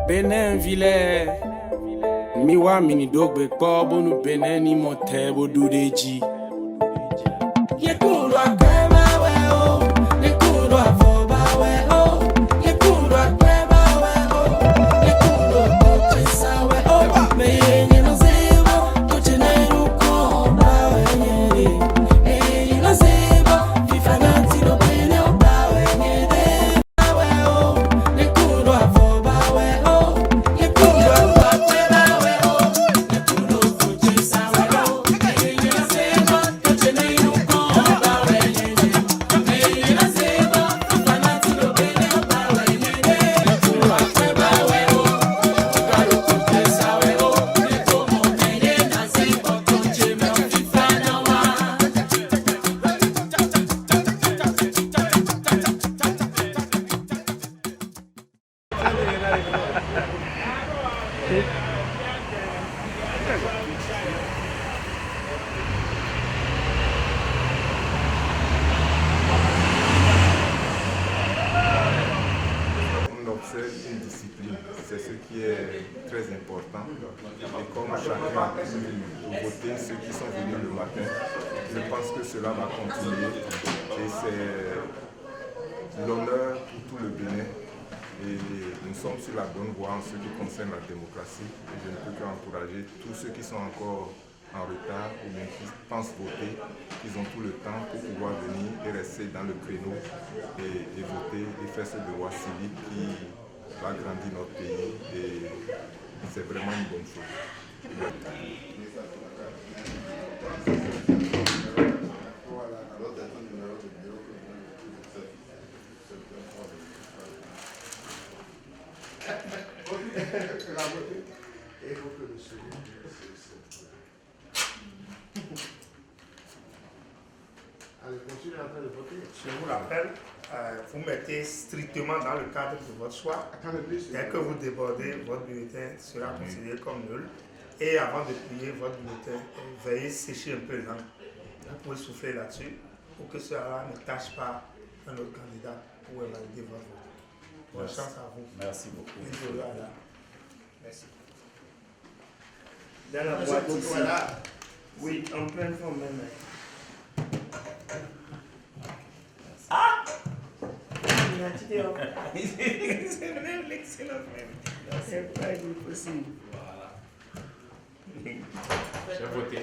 Benin vile miwa mini dogbe kobo nu Benin ni motebo dudeji. Yekuru akwema we o, yekuru avoba we o, yekuru akwema we o, yekuru kochesa we o. Me yenye no zebo, kochene ruko ba we nyeri. Me yenye no zebo, fifanati no bene o ba we nyeri. We o, yekuru avoba we o, yekuru akwema we o, yekuru kochesa we o. Me yenye no zebo, kochene ruko ba we nyeri. Me yenye no zebo, fifanati no bene o ba we nyeri. Yekuru akwema we o, yekuru kochesa we o. Yekuru mene na zebo, kocheme o fifana wa. On observe une discipline, c'est ce qui est très important. Et comme chacun a pu voter, ceux qui sont venus le matin, je pense que cela va continuer. Et c'est l'honneur pour tout le Bénin. Et nous sommes sur la bonne voie en ce qui concerne la démocratie. Et je ne peux qu'encourager tous ceux qui sont encore en retard ou bien qui pensent voter, qu'ils ont tout le temps pour pouvoir venir et rester dans le créneau et voter et faire ce devoir civique qui va grandir notre pays et c'est vraiment une bonne chose. Allez, continuez en train de voter. Je vous rappelle, vous mettez strictement dans le cadre de votre choix. Dès que vous débordez, votre bulletin sera considéré comme nul. Et avant de plier votre bulletin, veuillez sécher un peu les langues. Vous pouvez souffler là-dessus pour que cela ne tâche pas un autre candidat pour valider votre vote. Bonne chance à vous. Merci beaucoup. Désolé, Alain. Merci. Dans la boîte ici. Oui, en pleine forme même. C'est même l'excellent même. C'est pas possible. Voilà. J'ai voté.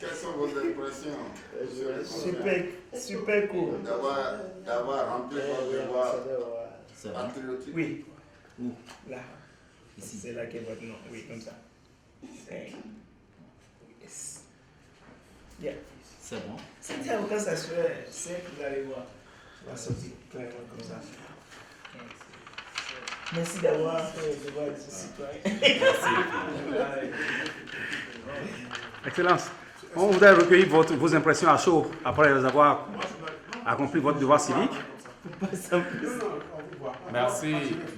Quelles sont vos impressions? Super cool. D'avoir rempli votre devoir C'est bon. patriotique. Oui. Où? Là. Ici. C'est là qu'est votre nom. Oui, comme ça. Yes. Yeah. C'est bon. C'était quand ça se fait, c'est que vous allez voir. Ça va sortir clairement comme ça. Merci d'avoir fait le devoir de ce citoyen. Excellence. On voudrait recueillir vos impressions à chaud après avoir accompli votre devoir civique.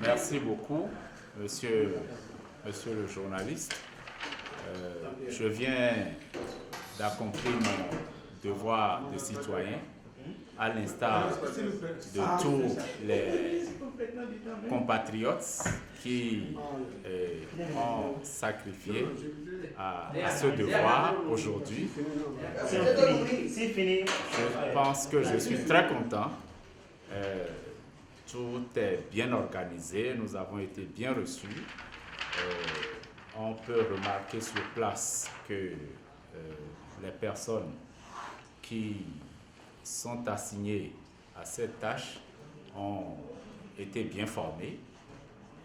Merci beaucoup, monsieur le journaliste. Je viens d'accomplir mon devoir de citoyen à l'instar de tous les compatriotes qui ont sacrifié à ce devoir aujourd'hui. C'est fini. Je pense que je suis très content. Tout est bien organisé, nous avons été bien reçus. On peut remarquer sur place que les personnes qui sont assignées à cette tâche ont été bien formées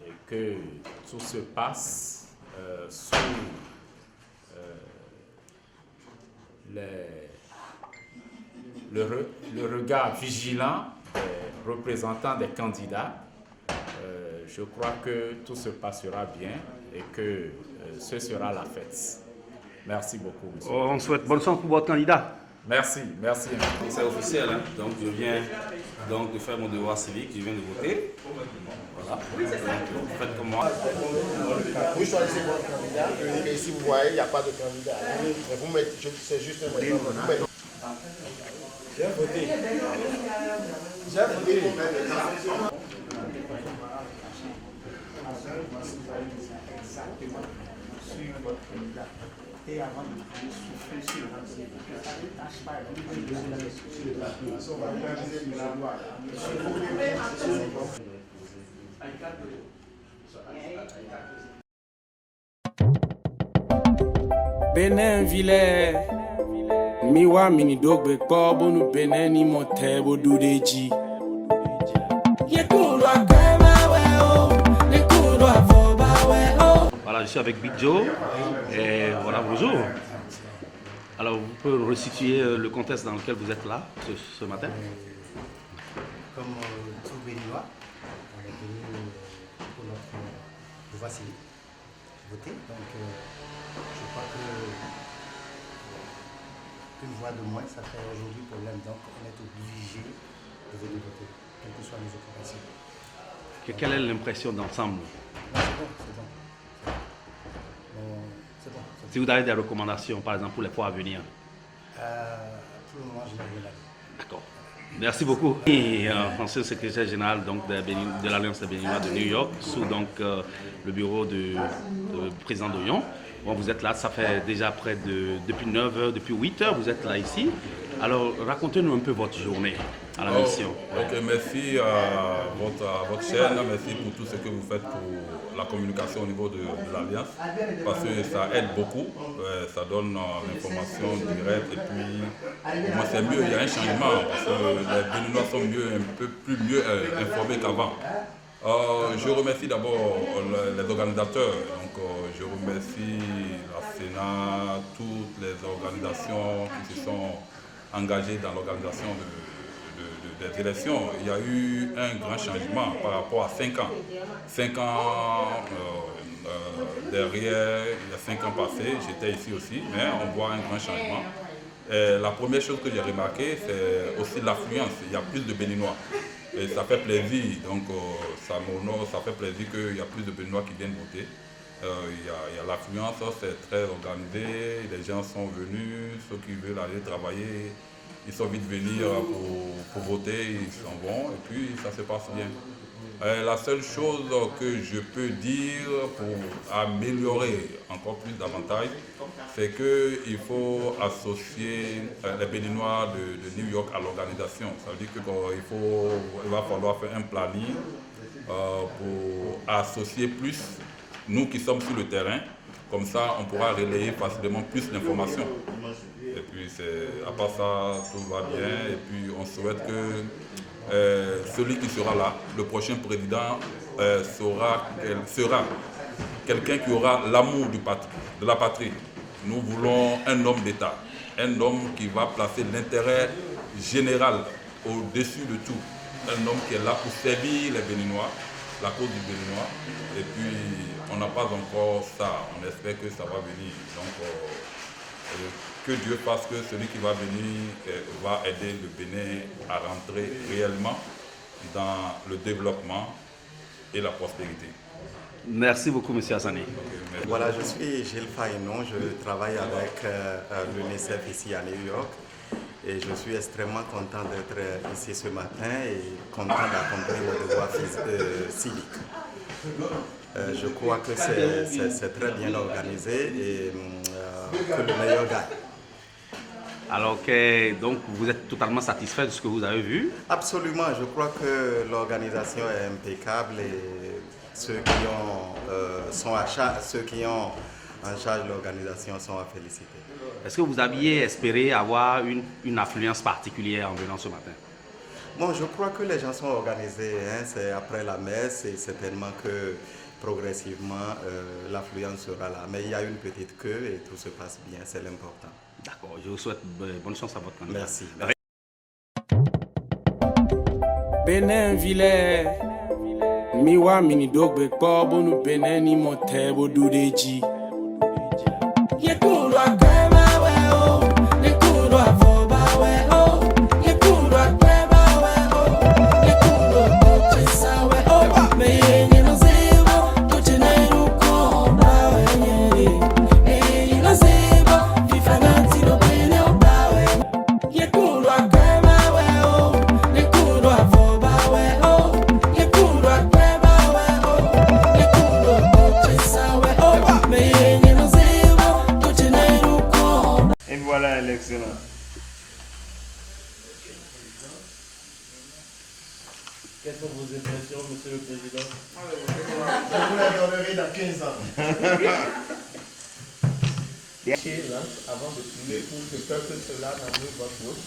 et que tout se passe sous le regard vigilant des représentants des candidats. Je crois que tout se passera bien et que ce sera la fête. Merci beaucoup, monsieur. On souhaite bonne chance pour votre candidat. Merci. C'est officiel, hein? Donc je viens donc de faire mon devoir civique, je viens de voter. Voilà. Donc, faites comme moi. Vous choisissez votre candidat et si vous voyez, il n'y a pas de candidat. Vous mettez, c'est juste un exemple. J'ai voté. J'ai voté. Sur votre candidat et avant de souffler sur le renseignement, pour que ça ne tâche pas Benin vile miwa mini dogbe kpobo nu Benin ni motebo dudeji. Voilà, je suis avec Big Joe. Et voilà, bonjour. Alors, vous pouvez resituer le contexte dans lequel vous êtes là ce matin? Comme tout Béninois, on est venu pour notre pouvoir civique voter. Donc, je crois que une voix de moins, ça fait aujourd'hui problème. Donc, on est obligé de venir voter, quelles que soient nos occupations. Quelle est l'impression d'ensemble? C'est bon, c'est bon. Si vous avez des recommandations, par exemple, pour les fois à venir? Pour le moment, je n'ai rien à dire. D'accord. Merci beaucoup. Et ancien secrétaire général donc, de l'Alliance des Béninois de New York, sous donc, le bureau du président de Lyon. Bon, vous êtes là, ça fait déjà depuis 9 heures, depuis 8 heures, vous êtes là ici. Alors, racontez-nous un peu votre journée à la mission. Ok, merci à votre chaîne, merci pour tout ce que vous faites pour la communication au niveau de l'Alliance, parce que ça aide beaucoup, ça donne l'information directe et puis moi c'est mieux, il y a un changement, parce que les Béninois sont mieux informés qu'avant. Je remercie d'abord les organisateurs, donc je remercie la Sénat, toutes les organisations qui se sont engagées dans l'organisation des élections. Il y a eu un grand changement par rapport à 5 ans. 5 ans derrière, il y a 5 ans passés, j'étais ici aussi, mais on voit un grand changement. Et la première chose que j'ai remarqué, c'est aussi l'affluence. Il y a plus de Béninois. Et ça fait plaisir, donc ça fait plaisir qu'il y a plus de Béninois qui viennent voter. Il y a l'affluence, c'est très organisé, les gens sont venus, ceux qui veulent aller travailler, ils sont vite venir pour voter, ils s'en vont et puis ça se passe bien. La seule chose que je peux dire pour améliorer encore plus davantage, c'est qu'il faut associer les Béninois de New York à l'organisation. Ça veut dire qu'il va falloir faire un planning pour associer plus nous qui sommes sur le terrain. Comme ça, on pourra relayer facilement plus d'informations. Et puis, à part ça, tout va bien. Et puis, on souhaite que celui qui sera là, le prochain président, sera quelqu'un qui aura l'amour de la patrie. Nous voulons un homme d'État, un homme qui va placer l'intérêt général au-dessus de tout. Un homme qui est là pour servir les Béninois, la cause du Béninois. Et puis, on n'a pas encore ça. On espère que ça va venir. Donc, que Dieu fasse que celui qui va venir va aider le Bénin à rentrer réellement dans le développement et la prospérité. Merci beaucoup, M. Hassani. Okay, voilà, je suis Gilles Faïnon, je travaille avec l'UNICEF ici à New York et je suis extrêmement content d'être ici ce matin et content d'accomplir mon devoir civique. Je crois que c'est très bien organisé et que le meilleur gagne. Alors, donc, vous êtes totalement satisfait de ce que vous avez vu? Absolument, je crois que l'organisation est impeccable et ceux qui ont en charge l'organisation sont à féliciter. Est-ce que vous aviez espéré avoir une affluence particulière en venant ce matin? Bon, je crois que les gens sont organisés, hein, c'est après la messe et certainement que progressivement l'affluence sera là. Mais il y a une petite queue et tout se passe bien, c'est l'important. D'accord, je vous souhaite bonne chance à votre candidat. Merci. Benin vile miwa mini dogbe kpobo nu Benin ni motebo dudeji. Yekuru akwema we o, yekuru avoba we o, yekuru akwema we o, yekuru ochesa we o, meyenye no zebo, tochene ruko ba we nyeri, meyenye no zebo, fifanati no bene o ba we. excellent. Quelles sont vos impressions, Monsieur le Président? Je vous la donnerai dans 15 ans. Avant de prier pour que cela n'annule votre vote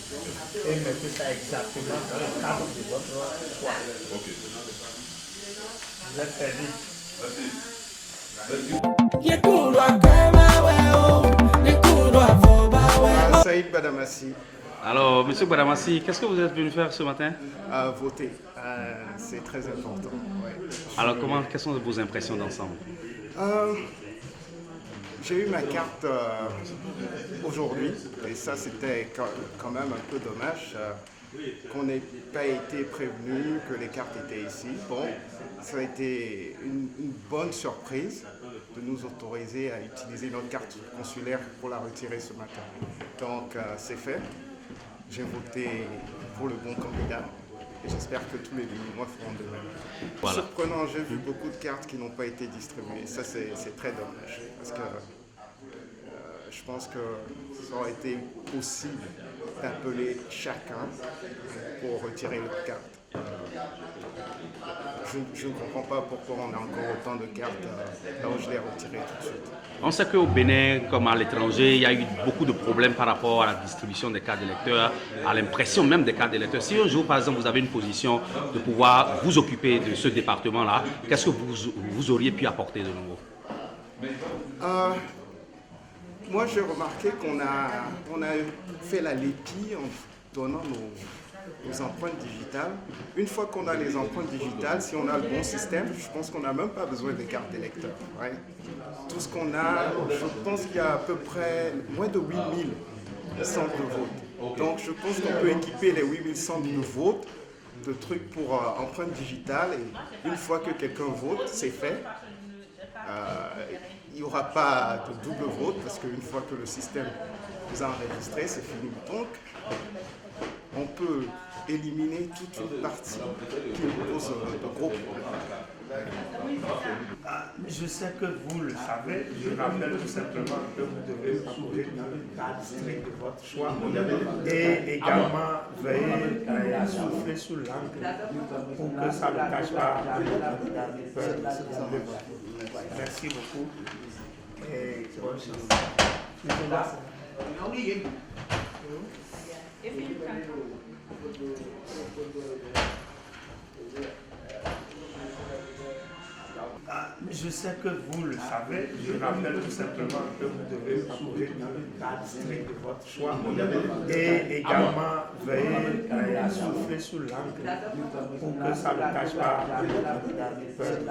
et mettez ça exactement dans le cadre de votre choix. Vous êtes servi. Saïd Badamassi. Alors, Monsieur Badamassi, qu'est-ce que vous êtes venu faire ce matin? Voter, c'est très important. Ouais. Alors, quelles sont vos impressions d'ensemble? J'ai eu ma carte aujourd'hui et ça c'était quand même un peu dommage qu'on n'ait pas été prévenu que les cartes étaient ici. Bon, ça a été une bonne surprise de nous autoriser à utiliser notre carte consulaire pour la retirer ce matin. Donc c'est fait. J'ai voté pour le bon candidat et j'espère que tous les Béninois feront de même. Voilà. Surprenant, j'ai vu beaucoup de cartes qui n'ont pas été distribuées. Ça c'est très dommage parce que je pense que ça aurait été possible d'appeler chacun pour retirer leur carte. Je ne comprends pas pourquoi on a encore autant de cartes là où je l'ai retiré tout de suite. On sait qu'au Bénin, comme à l'étranger, il y a eu beaucoup de problèmes par rapport à la distribution des cartes d'électeurs, à l'impression même des cartes d'électeurs. Si un jour, par exemple, vous avez une position de pouvoir vous occuper de ce département-là, qu'est-ce que vous auriez pu apporter de nouveau? Moi, j'ai remarqué qu'on a fait la lépie en donnant nos empreintes digitales. Une fois qu'on a les empreintes digitales, si on a le bon système, je pense qu'on n'a même pas besoin des cartes d'électeurs. Ouais. Tout ce qu'on a, je pense qu'il y a à peu près moins de 8000 centres de vote. Donc, je pense qu'on peut équiper les 8000 centres de vote de trucs pour empreintes digitales. Et une fois que quelqu'un vote, c'est fait. Il n'y aura pas de double vote parce qu'une fois que le système vous a enregistré, c'est fini. Donc, on peut éliminer toute une partie qui nous pose de gros problèmes. Je sais que vous le savez, je rappelle tout simplement que vous devez trouver une carte stricte de votre choix et également veiller à souffler sous l'angle pour que ça ne cache pas le peuple. Merci beaucoup. Et bonne chance. Je sais que vous le savez, je rappelle tout simplement que vous devez trouver une carte stricte de votre choix et également veiller à souffler sous l'angle pour que ça ne cache pas le peuple.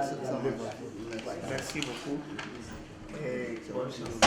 Merci beaucoup et bonne chance.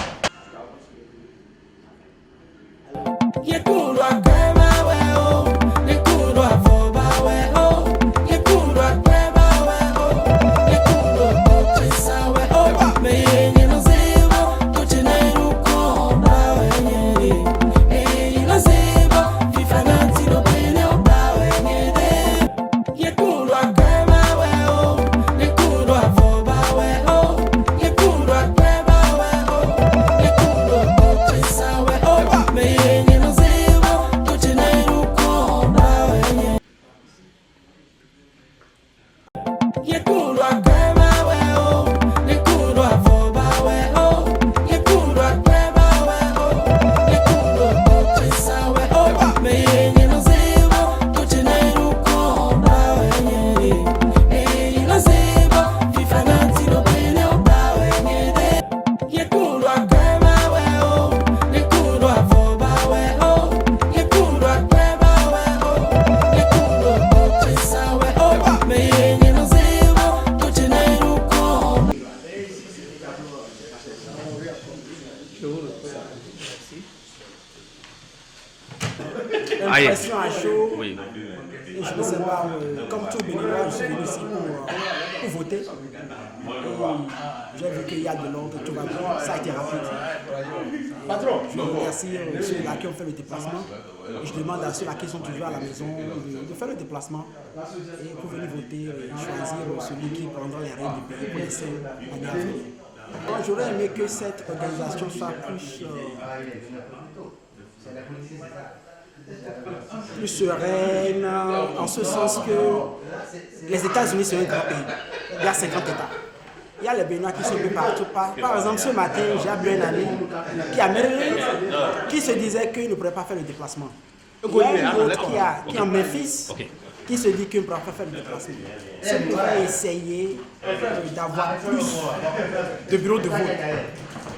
L'impression à chaud. Oui. Et je ne sais pas, comme tout Béninois, je suis venu ici pour voter. J'ai vu qu'il y a de l'ordre, tout va bien, ça a été rapide. Je remercie ceux-là qui ont fait le déplacement. Et je demande à ceux-là qui sont toujours à la maison de faire le déplacement et pour venir voter et choisir celui qui prendra les rênes du pays pour les 5 années à venir. J'aurais aimé que cette organisation soit plus plus sereine, en ce sens que les États-Unis sont un grand pays. Il y a 50 États. Il y a les Béninois qui sont un peu partout. Par exemple, ce matin, j'ai appelé un ami qui est à Maryland, qui se disait qu'il ne pourrait pas faire le déplacement. Il y a un autre qui est en Memphis, qui se dit qu'il ne pourra pas faire le déplacement. Ce pourrait essayer d'avoir plus de bureaux de vote,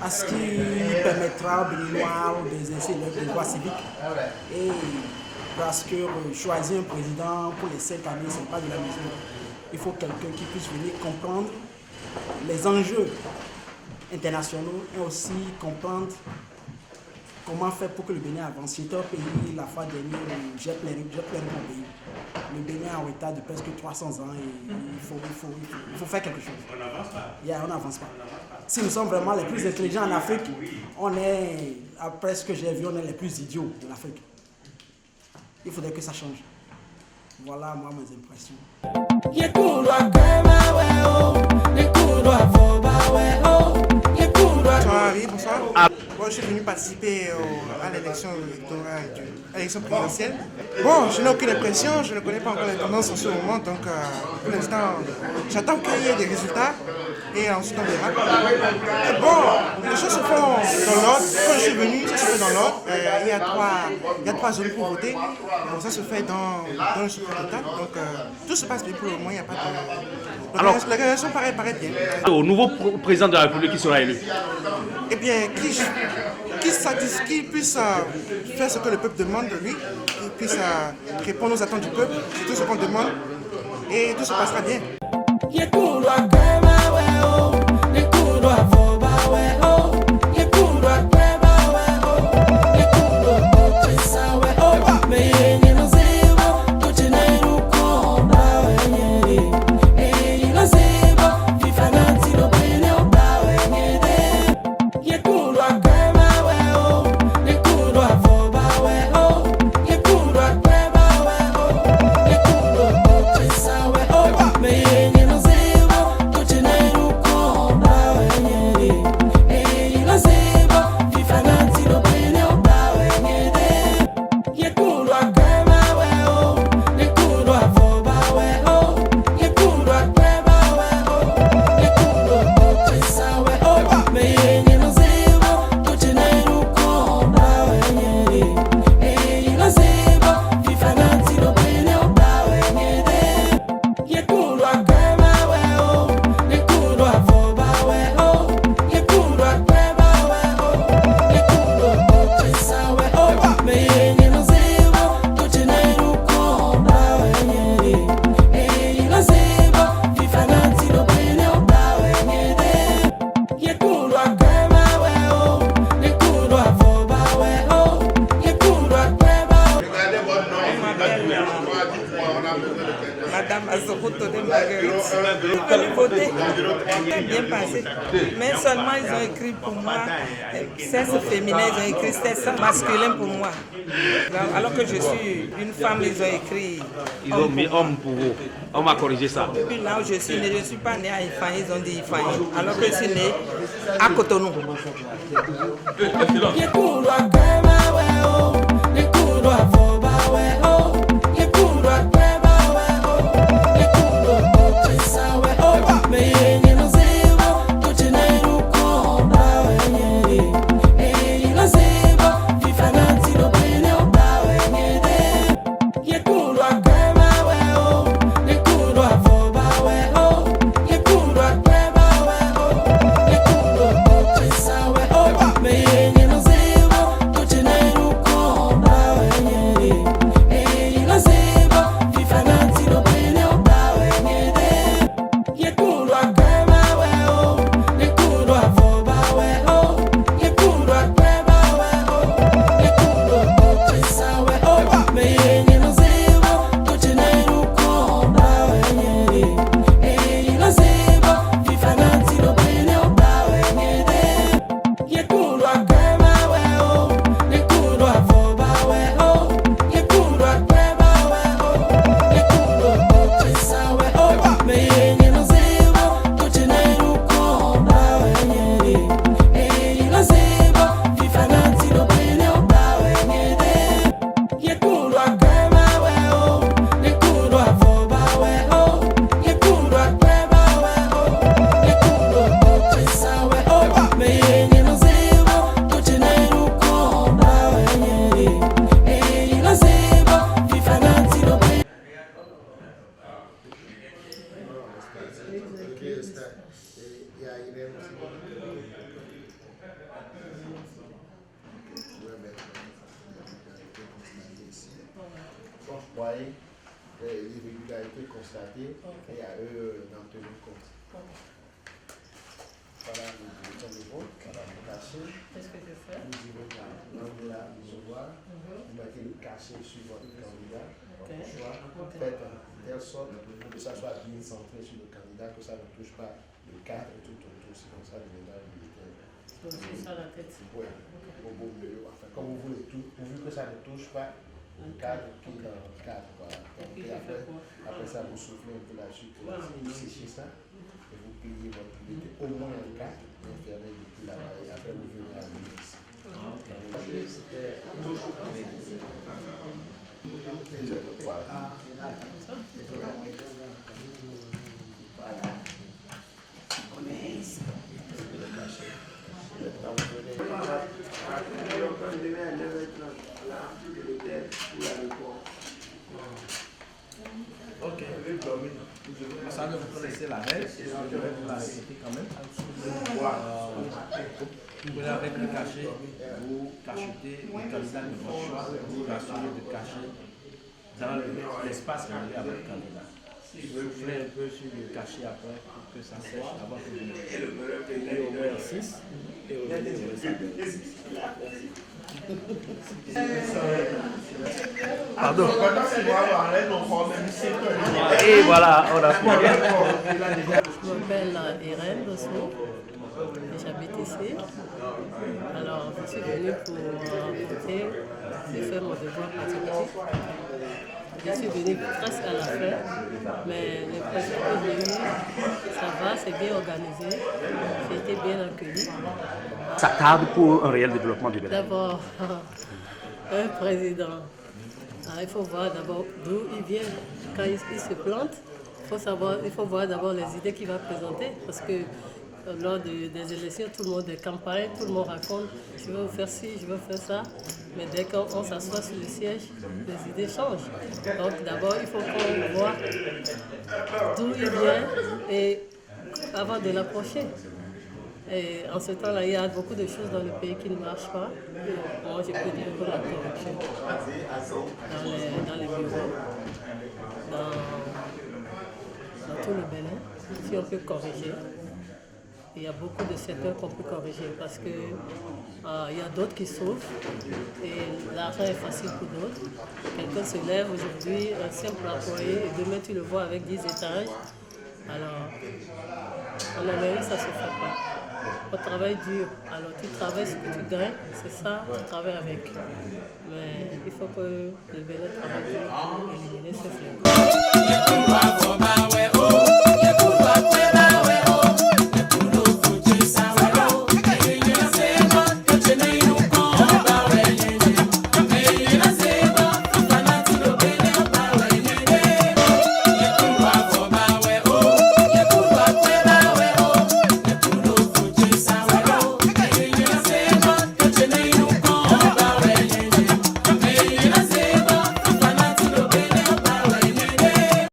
à ce qui permettra aux Béninois d'exercer leur devoir civique. Et parce que choisir un président pour les 5 années, ce n'est pas de la maison. Il faut quelqu'un qui puisse venir comprendre les enjeux internationaux et aussi comprendre comment faire pour que le Bénin avance. J'étais au pays la fois dernière, j'ai pleuré mon pays. Le Bénin est en retard de presque 300 ans et il faut faire quelque chose. On n'avance pas. Si nous sommes vraiment les plus intelligents en Afrique, on est, après ce que j'ai vu, on est les plus idiots de l'Afrique. Il faudrait que ça change. Voilà, moi, mes impressions. Bonsoir. Bon, je suis venu participer à l'élection présidentielle. Bon, je n'ai aucune impression, je ne connais pas encore les tendances en ce moment, donc pour l'instant, j'attends qu'il y ait des résultats et ensuite on verra. Et bon, les choses se font dans l'ordre. Quand je suis venu, ça se fait dans l'ordre. Il y a 3 zones pour voter. Donc, ça se fait dans le secteur d'État. Donc tout se passe bien pour le moment, il n'y a pas de... Alors, l'organisation paraît bien. Au nouveau président de la République qui sera élu? Eh bien, qui puisse faire ce que le peuple demande de lui, qui puisse répondre aux attentes du peuple, c'est tout ce qu'on demande, et tout se passera bien. Madame Azokoto de Marguerite. Je peux voter. Très bien passé. Mais seulement ils ont écrit pour moi sexe féminin, ils ont écrit sexe masculin pour moi. Alors que je suis une femme, ils ont écrit. Ils ont mis homme pour vous. On va corriger ça. Depuis là où je suis née, je ne suis pas née à Ifan, ils ont dit Ifan. Alors que je suis née à Cotonou. travailler les irrégularités constatées et à eux d'en tenir compte. Voilà le bulletin de vote, voilà le cachet. Qu'est-ce que je fais? Vous irez dans l'isoloir, vous mettez le cachet sur votre candidat, votre choix, faites de telle sorte que ça soit bien centré sur le candidat, que ça ne touche pas le cadre et tout autour, c'est comme ça le bulletin. Donc c'est ça la tête? Oui, au beau milieu, enfin, comme vous voulez tout, pourvu que ça ne touche pas le cadre qui est dans le cadre. Voilà. Donc, et après ça, vous soufflez un peu là-dessus pour sécher ça. Et vous pliez votre bulletin au moins un 4, vous fermez depuis là-bas et après vous venez à l'île ici. Ok, ça ne vous connaissez la règle, je vais vous la répéter quand même. Vous voulez avec le cachet, vous cachetez le candidat de votre choix, vous assurez de cacher dans l'espace réservé à votre candidat. Vous soufflez un peu sur le cachet après pour que ça sèche avant que vous mettez. Et au moins 6 et au moins 6. Pardon. Et voilà, on a fait. Je m'appelle Irène Dosso, j'habite ici. Alors, je suis venue pour voter et faire mon devoir patriotique. Je suis venue presque à la fin, mais l'impression que j'ai eue, ça va, c'est bien organisé, j'ai été bien accueillie. Ça tarde pour un réel développement du Bénin. D'abord, un président. Alors, il faut voir d'abord d'où il vient. Quand il se plante, il faut voir d'abord les idées qu'il va présenter. Parce que lors des élections, tout le monde est campagne, tout le monde raconte je veux faire ci, je veux faire ça. Mais dès qu'on s'assoit sur le siège, les idées changent. Donc d'abord, il faut qu'on voit d'où il vient et avant de l'approcher. Et en ce temps-là, il y a beaucoup de choses dans le pays qui ne marchent pas. Moi, j'ai pu dire que la corruption dans les bureaux, dans tout le Bénin, si on peut corriger. Il y a beaucoup de secteurs qu'on peut corriger parce qu'il y a d'autres qui souffrent et l'argent est facile pour d'autres. Quelqu'un se lève aujourd'hui, un simple employé, et demain tu le vois avec 10 étages. Alors, en Amérique, ça ne se fait pas. On travaille dur. Alors, tu travailles ce que tu gagnes, c'est ça, tu travailles avec. Mais il faut que le Bénin travaille dur pour éliminer ce fléau.